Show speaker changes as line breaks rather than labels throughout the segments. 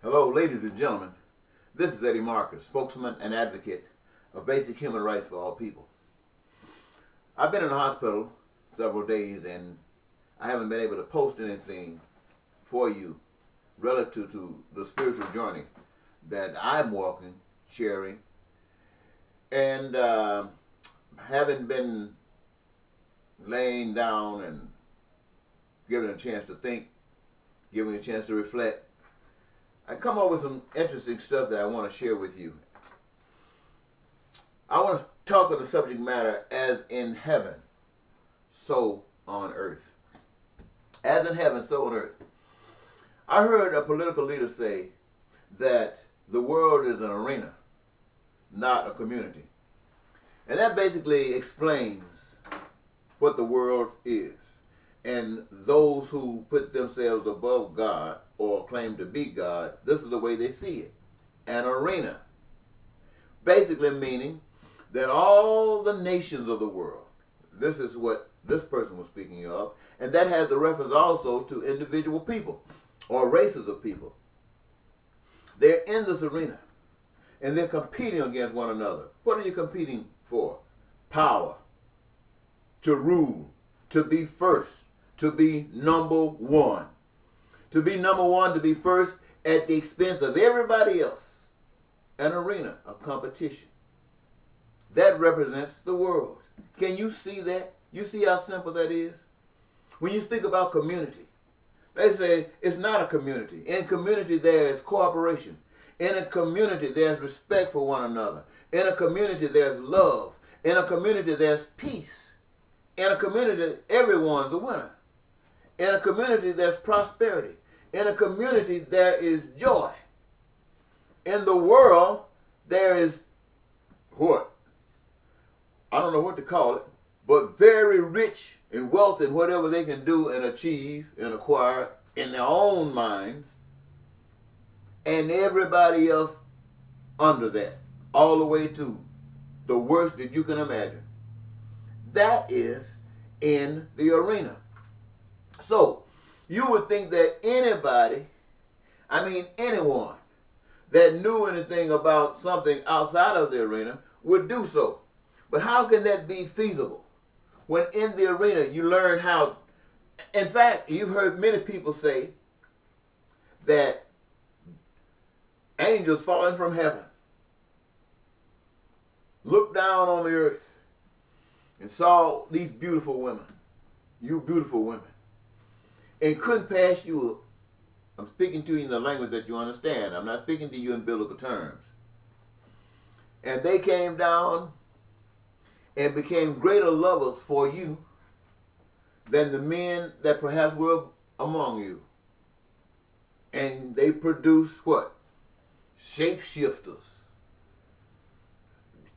Hello, ladies and gentlemen. This is Eddie Marcus, spokesman and advocate of basic human rights for all people. I've been in the hospital several days and I haven't been able to post anything for you relative to the spiritual journey that I'm walking, sharing, and haven't been laying down and given a chance to think, given a chance to reflect. I come up with some interesting stuff that I want to share with you. I want to talk of the subject matter as in heaven, so on earth. As in heaven, so on earth. I heard a political leader say that the world is an arena, not a community. And that basically explains what the world is. And those who put themselves above God or claim to be God, this is the way they see it. An arena. Basically meaning that all the nations of the world, this is what this person was speaking of, and that has the reference also to individual people or races of people. They're in this arena and they're competing against one another. What are you competing for? Power. To rule. To be first. To be number one. To be number one, to be first at the expense of everybody else. An arena of competition. That represents the world. Can you see that? You see how simple that is? When you speak about community, they say it's not a community. In community there is cooperation. In a community there's respect for one another. In a community there's love. In a community there's peace. In a community everyone's a winner. In a community there's prosperity. In a community there is joy. In the world there is what? I don't know what to call it, but very rich in wealth and whatever they can do and achieve and acquire in their own minds, and everybody else under that, all the way to the worst that you can imagine. That is in the arena. So, you would think that anybody, anyone that knew anything about something outside of the arena would do so. But how can that be feasible? When in the arena you learn how, in fact, you've heard many people say that angels falling from heaven looked down on the earth and saw these beautiful women, you beautiful women, and couldn't pass you up. I'm speaking to you in the language that you understand. I'm not speaking to you in biblical terms. And they came down and became greater lovers for you than the men that perhaps were among you. And they produced what? Shapeshifters.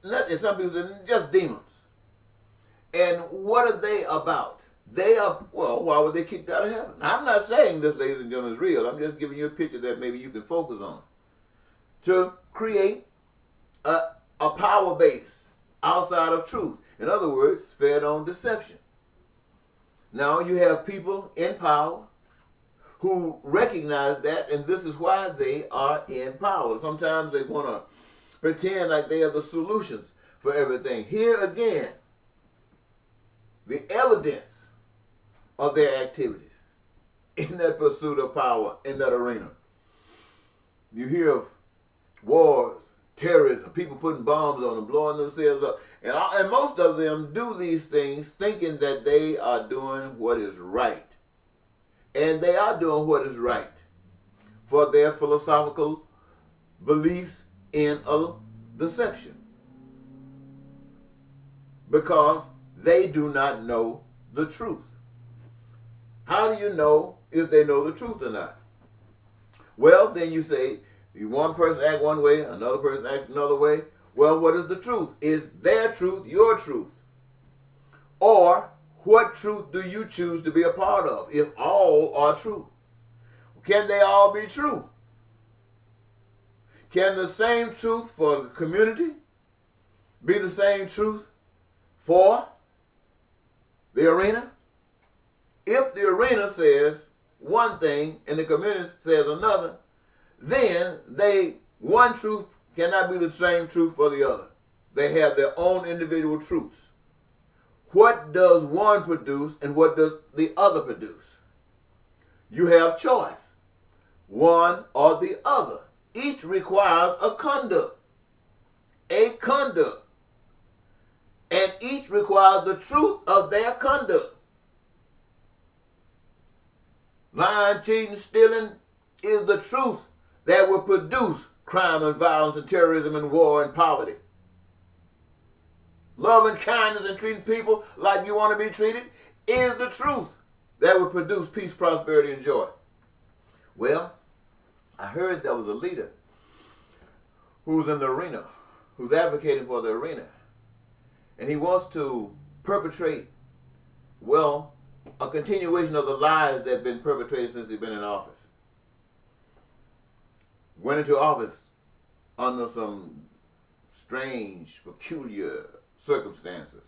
And some people say just demons. And what are they about? They are, well, why were they kicked out of heaven? I'm not saying this, ladies and gentlemen, is real. I'm just giving you a picture that maybe you can focus on. To create a power base outside of truth. In other words, fed on deception. Now you have people in power who recognize that, and this is why they are in power. Sometimes they want to pretend like they are the solutions for everything. Here again, the evidence of their activities in that pursuit of power in that arena. You hear of wars, terrorism, people putting bombs on them, blowing themselves up. And most of them do these things thinking that they are doing what is right. And they are doing what is right for their philosophical beliefs in a deception. Because they do not know the truth. How do you know if they know the truth or not? Well, then you say, one person act one way, another person act another way. Well, what is the truth? Is their truth your truth? Or what truth do you choose to be a part of if all are true? Can they all be true? Can the same truth for the community be the same truth for the arena? If the arena says one thing and the community says another, then one truth cannot be the same truth for the other. They have their own individual truths. What does one produce and what does the other produce? You have choice, one or the other. Each requires a conduct, and each requires the truth of their conduct. Lying, cheating, stealing is the truth that will produce crime and violence and terrorism and war and poverty. Love and kindness and treating people like you want to be treated is the truth that will produce peace, prosperity, and joy. Well, I heard there was a leader who's in the arena, who's advocating for the arena. And he wants to perpetrate, well, a continuation of the lies that have been perpetrated since he's been in office. Went into office under some strange, peculiar circumstances.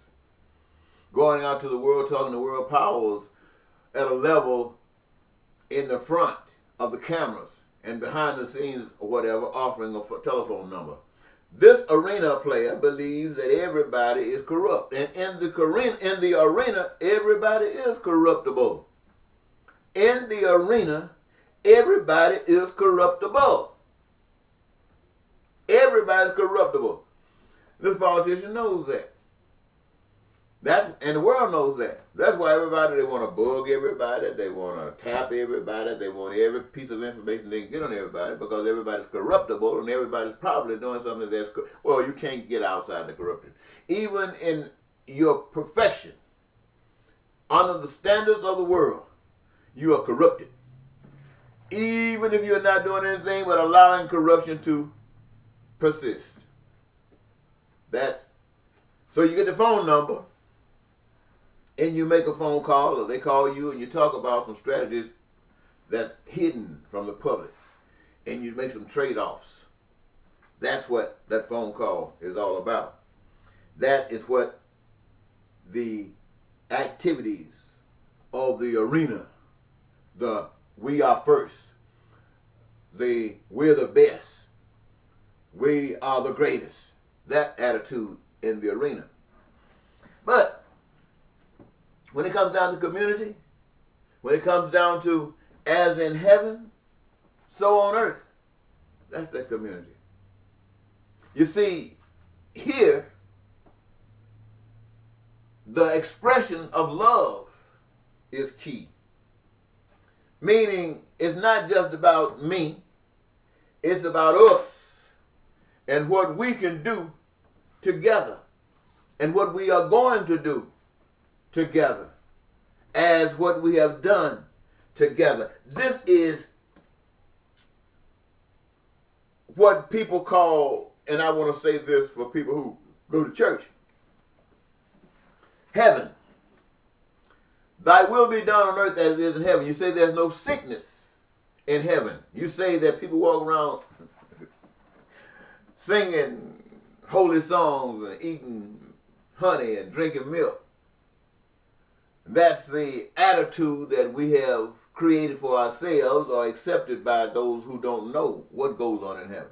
Going out to the world, talking to world powers at a level in the front of the cameras and behind the scenes or whatever, offering a telephone number. This arena player believes that everybody is corrupt. And in the arena, everybody is corruptible. In the arena, everybody is corruptible. Everybody's corruptible. This politician knows that. And the world knows that. That's why they want to bug everybody, they want to tap everybody, they want every piece of information they can get on everybody, because everybody's corruptible and everybody's probably doing something that's, well, you can't get outside the corruption. Even in your perfection, under the standards of the world, you are corrupted. Even if you're not doing anything but allowing corruption to persist. So you get the phone number, and you make a phone call, or they call you, and you talk about some strategies that's hidden from the public, and you make some trade-offs. That's what that phone call is all about. That is what the activities of the arena, the we are first, we're the best, we are the greatest, that attitude in the arena. But when it comes down to community, when it comes down to as in heaven, so on earth, that's that community. You see, here, the expression of love is key. Meaning, it's not just about me, it's about us and what we can do together and what we are going to do together as what we have done together. This is what people call, and I want to say this for people who go to church, heaven. Thy will be done on earth as it is in heaven. You say there's no sickness in heaven. You say that people walk around singing holy songs and eating honey and drinking milk. That's the attitude that we have created for ourselves or accepted by those who don't know what goes on in heaven.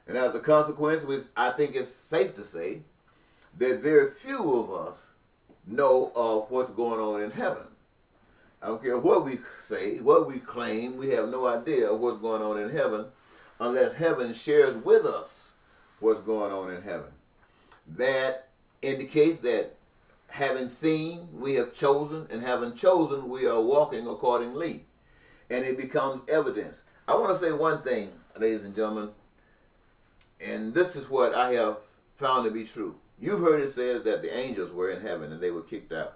And as a consequence, I think it's safe to say that very few of us know of what's going on in heaven. I don't care what we say, what we claim, we have no idea of what's going on in heaven unless heaven shares with us what's going on in heaven. That indicates that having seen, we have chosen, and having chosen, we are walking accordingly. And it becomes evidence. I want to say one thing, ladies and gentlemen, and this is what I have found to be true. You've heard it said that the angels were in heaven and they were kicked out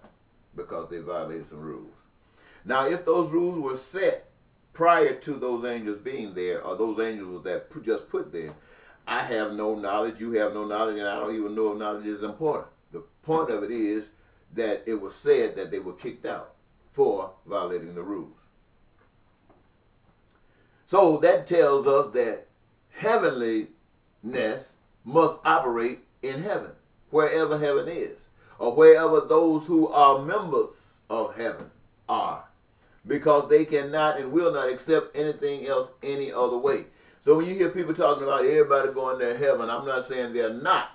because they violated some rules. Now, if those rules were set prior to those angels being there, or those angels that just put there, I have no knowledge, you have no knowledge, and I don't even know if knowledge is important. The point of it is that it was said that they were kicked out for violating the rules. So that tells us that heavenliness must operate in heaven, wherever heaven is, or wherever those who are members of heaven are. because they cannot and will not accept anything else any other way. So when you hear people talking about everybody going to heaven, I'm not saying they're not,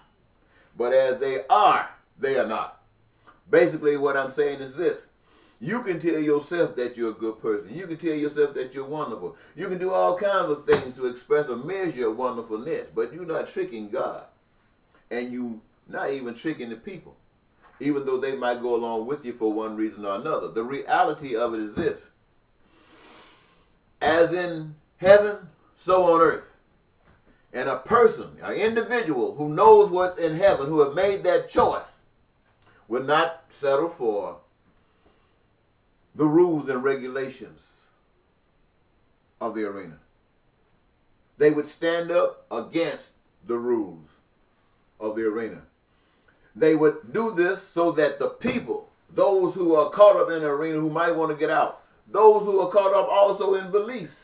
but as they are not. Basically what I'm saying is this: you can tell yourself that you're a good person. You can tell yourself that you're wonderful. You can do all kinds of things to express a measure of wonderfulness, but you're not tricking God. And you're not even tricking the people, even though they might go along with you for one reason or another. The reality of it is this: as in heaven, so on earth. And a person, an individual who knows what's in heaven, who have made that choice, will not settle for the rules and regulations of the arena. They would stand up against the rules of the arena. They would do this so that the people, those who are caught up in the arena who might want to get out, those who are caught up also in beliefs,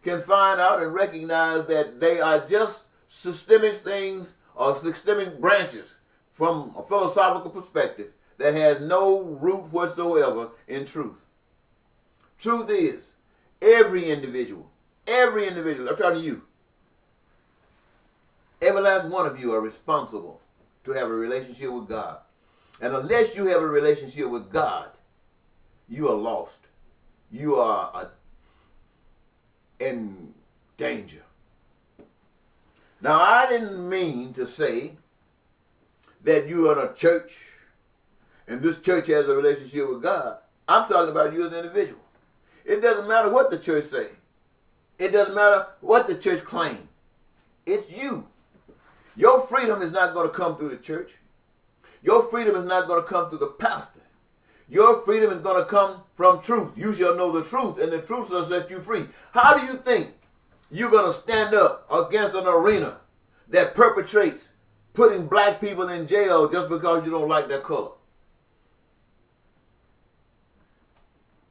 can find out and recognize that they are just systemic things or systemic branches from a philosophical perspective that has no root whatsoever in truth. Truth is, every individual, I'm talking to you, every last one of you are responsible to have a relationship with God. And unless you have a relationship with God, you are lost. You are in danger. Now, I didn't mean to say that you are in a church and this church has a relationship with God. I'm talking about you as an individual. It doesn't matter what the church say. It doesn't matter what the church claims. It's you. Your freedom is not going to come through the church. Your freedom is not going to come through the pastor. Your freedom is going to come from truth. You shall know the truth, and the truth shall set you free. How do you think you're going to stand up against an arena that perpetrates putting black people in jail just because you don't like their color?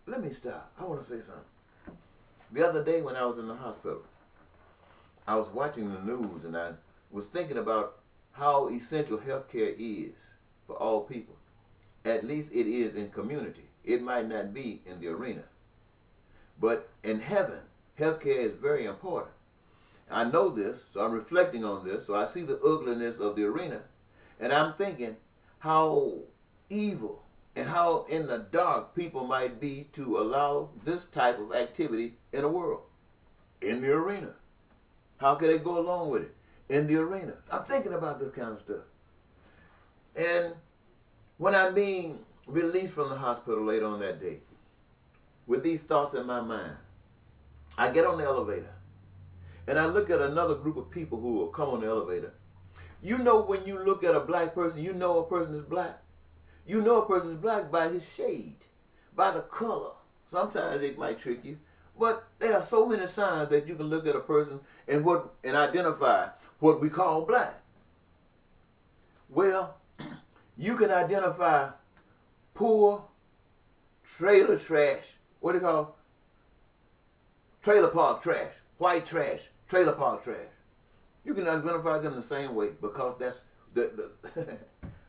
Let me stop. I want to say something. The other day when I was in the hospital, I was watching the news and I was thinking about how essential health care is for all people. At least it is in community. It might not be in the arena. But in heaven, health care is very important. I know this, so I'm reflecting on this, so I see the ugliness of the arena, and I'm thinking how evil and how in the dark people might be to allow this type of activity in the world, in the arena. How can they go along with it? In the arena. I'm thinking about this kind of stuff. And when I'm being released from the hospital later on that day, with these thoughts in my mind, I get on the elevator, and I look at another group of people who will come on the elevator. You know, when you look at a black person, you know a person is black. You know a person is black by his shade, by the color. Sometimes it might trick you, but there are so many signs that you can look at a person and identify what we call black. Well, you can identify poor, trailer trash, what do you call? Trailer park trash, white trash, trailer park trash. You can identify them the same way because that's the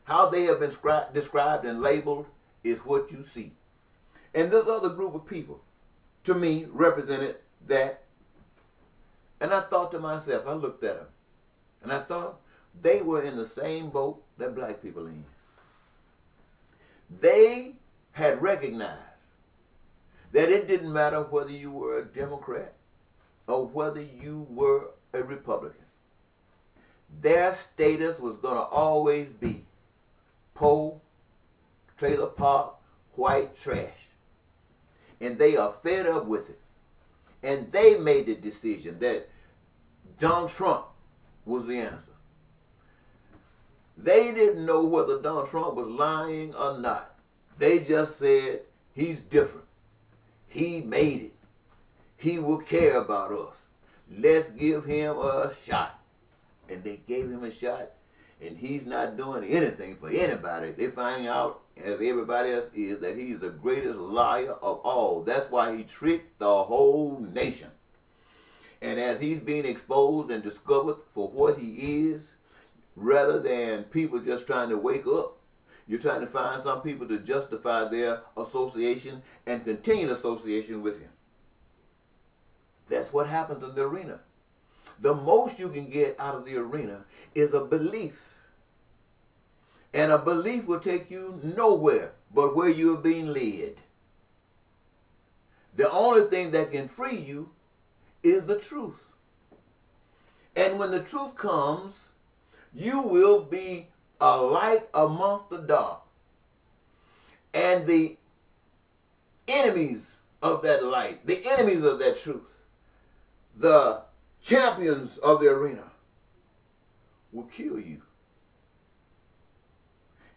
how they have been described and labeled is what you see. And this other group of people, to me, represented that. And I thought to myself, I looked at them, and I thought they were in the same boat that black people are in. They had recognized that it didn't matter whether you were a Democrat or whether you were a Republican. Their status was going to always be poor, trailer park, white trash. And they are fed up with it. And they made the decision that Donald Trump was the answer. They didn't know whether Donald Trump was lying or not. They just said, he's different. He made it. He will care about us. Let's give him a shot. And they gave him a shot, and he's not doing anything for anybody. They're finding out, as everybody else is, that he's the greatest liar of all. That's why he tricked the whole nation. And as he's being exposed and discovered for what he is, rather than people just trying to wake up, You're trying to find some people to justify their association and continued association with him. That's what happens in the arena. The most you can get out of the arena is a belief. And a belief will take you nowhere but where you're being led. The only thing that can free you is the truth. And when the truth comes, you will be a light amongst the dark. And the enemies of that light, the enemies of that truth, the champions of the arena will kill you.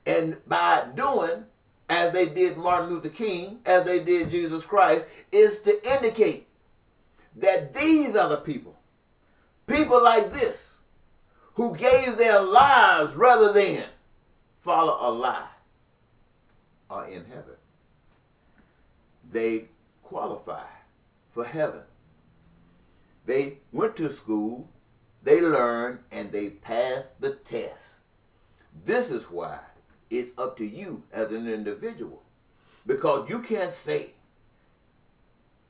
And by doing as they did Martin Luther King, as they did Jesus Christ, is to indicate that these are the people like this, who gave their lives rather than follow a lie, are in heaven. They qualify for heaven. They went to school, they learned, and they passed the test. This is why it's up to you as an individual. Because you can't say,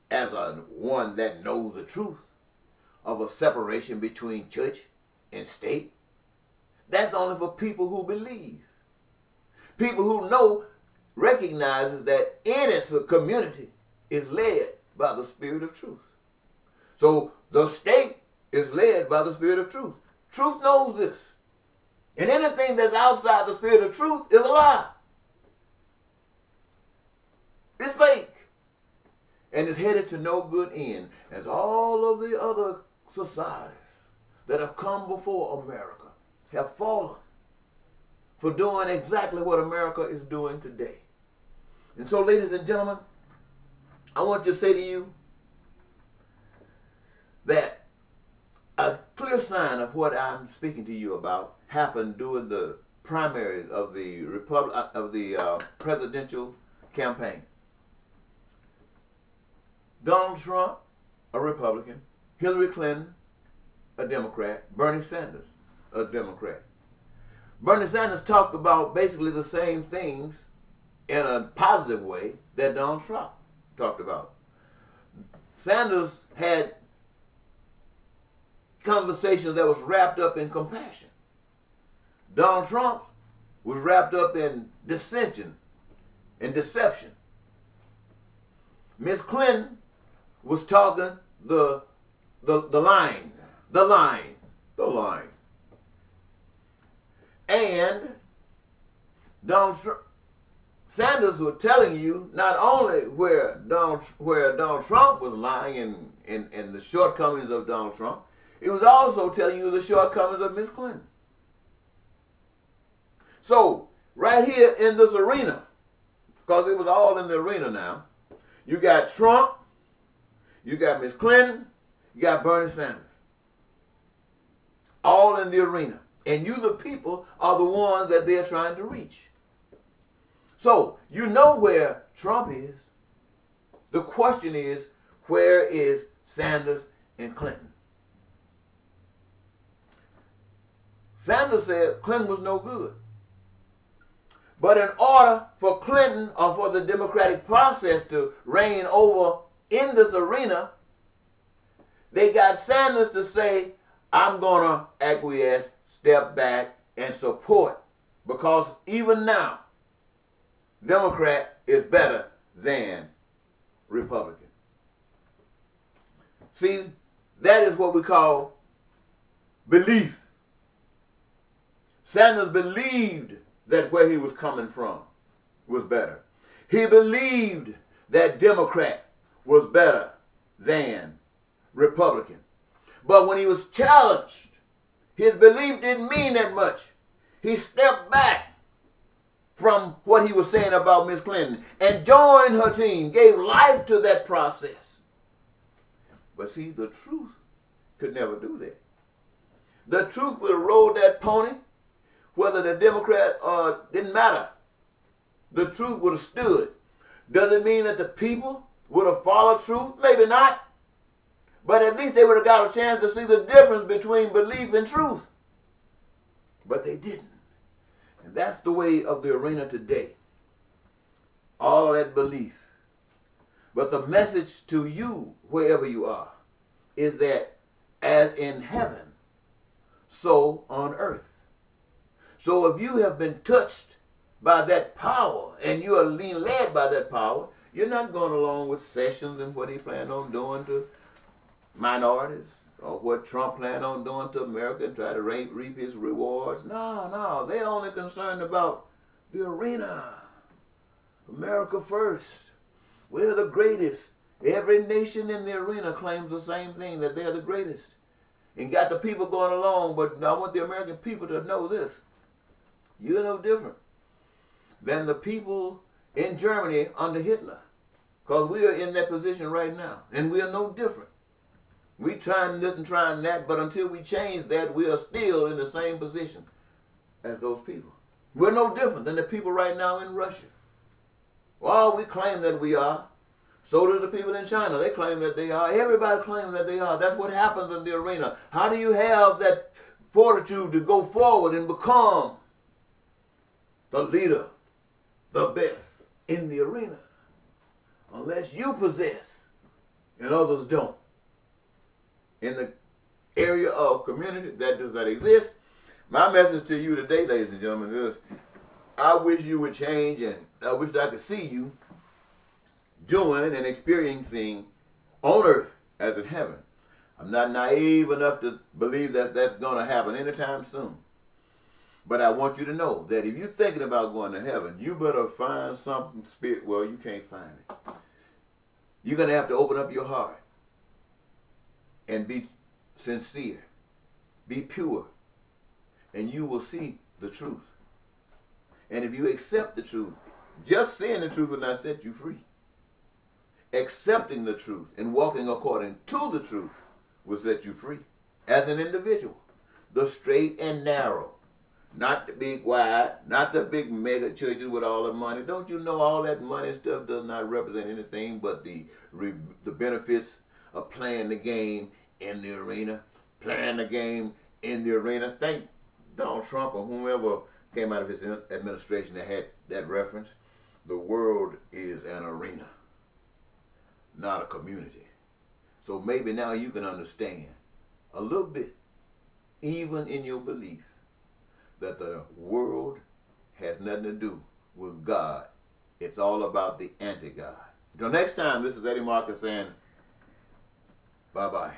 as one that knows the truth, of a separation between church and state. That's only for people who believe. People who know, recognizes that in its community is led by the Spirit of truth. So the state is led by the Spirit of truth. Truth knows this. And anything that's outside the Spirit of truth is a lie. It's fake. And it's headed to no good end, as all of the other societies that have come before America have fallen for doing exactly what America is doing today. And so, ladies and gentlemen, I want to say to you that a clear sign of what I'm speaking to you about happened during the primaries of the presidential campaign. Donald Trump, a Republican, Hillary Clinton, a Democrat, Bernie Sanders, a Democrat. Bernie Sanders talked about basically the same things in a positive way that Donald Trump talked about. Sanders had conversations that was wrapped up in compassion. Donald Trump was wrapped up in dissension and deception. Miss Clinton was talking the line. And Sanders was telling you not only where Donald Trump was lying and the shortcomings of Donald Trump, it was also telling you the shortcomings of Miss Clinton. So, right here in this arena, because it was all in the arena now, you got Trump, you got Miss Clinton, you got Bernie Sanders. All in the arena. And you, the people, are the ones that they're trying to reach. So, you know where Trump is. The question is, where is Sanders and Clinton? Sanders said Clinton was no good. But in order for Clinton or for the democratic process to reign over in this arena, they got Sanders to say, I'm going to acquiesce, step back, and support. Because even now, Democrat is better than Republican. See, that is what we call belief. Sanders believed that where he was coming from was better. He believed that Democrat was better than Republican. But when he was challenged, his belief didn't mean that much. He stepped back from what he was saying about Miss Clinton and joined her team, gave life to that process. But see, the truth could never do that. The truth would have rode that pony, whether the Democrats didn't matter. The truth would have stood. Does it mean that the people would have followed truth? Maybe not. But at least they would have got a chance to see the difference between belief and truth. But they didn't. And that's the way of the arena today. All of that belief. But the message to you, wherever you are, is that as in heaven, so on earth. So if you have been touched by that power and you are being led by that power, you're not going along with Sessions and what he planned on doing to minorities, or what Trump planned on doing to America and try to reap his rewards. No, they're only concerned about the arena. America first. We're the greatest. Every nation in the arena claims the same thing, that they're the greatest. And got the people going along, but I want the American people to know this. You're no different than the people in Germany under Hitler. Because we are in that position right now. And we are no different. We trying this and trying that, but until we change that, we are still in the same position as those people. We're no different than the people right now in Russia. Well, we claim that we are. So do the people in China. They claim that they are. Everybody claims that they are. That's what happens in the arena. How do you have that fortitude to go forward and become the leader, the best in the arena? Unless you possess and others don't. In the area of community that does not exist, my message to you today, ladies and gentlemen, is I wish you would change, and I wish I could see you doing and experiencing on earth as in heaven. I'm not naive enough to believe that that's going to happen anytime soon. But I want you to know that if you're thinking about going to heaven, you better find something spirit. Well, you can't find it. You're going to have to open up your heart and be sincere, be pure, and you will see the truth. And if you accept the truth, just saying the truth will not set you free. Accepting the truth and walking according to the truth will set you free as an individual. The straight and narrow, not the big wide, not the big mega churches with all the money. Don't you know all that money stuff does not represent anything but the benefits of playing the game in the arena, playing the game in the arena. Thank Donald Trump or whomever came out of his administration that had that reference. The world is an arena, not a community. So maybe now you can understand a little bit, even in your belief, that the world has nothing to do with God. It's all about the anti-God. Until next time, this is Eddie Marcus saying bye-bye.